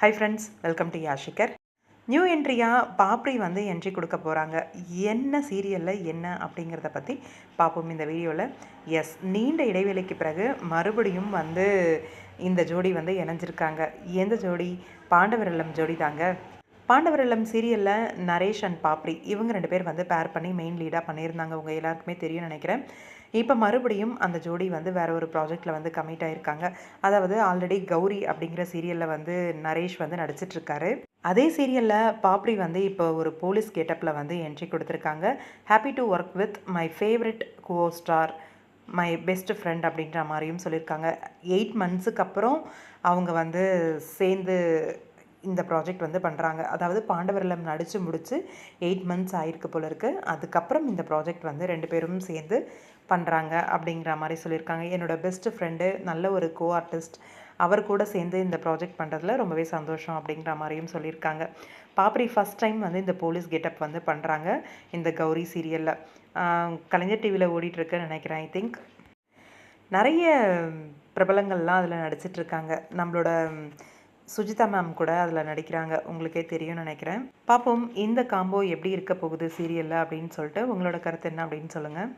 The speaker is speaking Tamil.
ஹை ஃப்ரெண்ட்ஸ், வெல்கம் டு யாஷிகர். நியூ என்ட்ரியாக பாப்ரி வந்து என்ட்ரி கொடுக்க போகிறாங்க. என்ன சீரியலில் என்ன அப்படிங்கிறத பற்றி பார்ப்போம் இந்த வீடியோவில். எஸ், நீண்ட இடைவேளைக்கு பிறகு மறுபடியும் வந்து இந்த ஜோடி வந்து இணைஞ்சிருக்காங்க. எந்த ஜோடி? பாண்டவர் இல்லம் ஜோடி தாங்க. பாண்டவர் இல்லம் சீரியலில் நரேஷ் அண்ட் பாப்ரி இவங்க 2 பேர் வந்து பேர் பண்ணி மெயின் லீடாக பண்ணியிருந்தாங்க. உங்கள் எல்லாருக்குமே தெரியும்னு நினைக்கிறேன். இப்போ மறுபடியும் அந்த ஜோடி வந்து வேறு ஒரு ப்ராஜெக்டில் வந்து கமிட் ஆகியிருக்காங்க. அதாவது ஆல்ரெடி கௌரி அப்படிங்கிற சீரியலில் வந்து நரேஷ் வந்து நடிச்சிட்ருக்காரு. அதே சீரியலில் பாப்ரி வந்து இப்போ ஒரு போலீஸ் கெட்டப்பில் வந்து என்ட்ரி கொடுத்துருக்காங்க. Happy to work with my favourite go star, my best friend அப்படின்ற மாதிரியும் சொல்லியிருக்காங்க. 8 மந்த்ஸுக்கு அப்புறம் அவங்க வந்து சேர்ந்து இந்த ப்ராஜெக்ட் வந்து பண்ணுறாங்க. அதாவது பாண்டவரிலம் நடித்து முடித்து 8 மந்த்ஸ் ஆகிருக்கு போல இருக்குது. அதுக்கப்புறம் இந்த ப்ராஜெக்ட் வந்து 2 பேரும் சேர்ந்து பண்ணுறாங்க அப்படிங்கிற மாதிரி சொல்லியிருக்காங்க. என்னோடய பெஸ்ட்டு ஃப்ரெண்டு, நல்ல ஒரு கோ ஆர்டிஸ்ட், அவர் கூட சேர்ந்து இந்த ப்ராஜெக்ட் பண்ணுறதுல ரொம்பவே சந்தோஷம் அப்படிங்கிற மாதிரியும் சொல்லியிருக்காங்க. பாப்ரி ஃபஸ்ட் டைம் வந்து இந்த போலீஸ் கெட்டப் வந்து பண்ணுறாங்க இந்த கௌரி சீரியலில். கலைஞர் டிவியில் ஓடிட்டுருக்குன்னு நினைக்கிறேன். ஐ திங்க் நிறைய பிரபலங்கள்லாம் அதில் நடிச்சிட்ருக்காங்க. நம்மளோட சுஜிதா மேம் கூட அதில் நடிக்கிறாங்க. உங்களுக்கே தெரியும்னு நினைக்கிறேன். பார்ப்போம் இந்த காம்போ எப்படி இருக்க போகுது சீரியலில் அப்படின்னு சொல்லிட்டு. உங்களோட கருத்து என்ன அப்படின்னு சொல்லுங்கள்.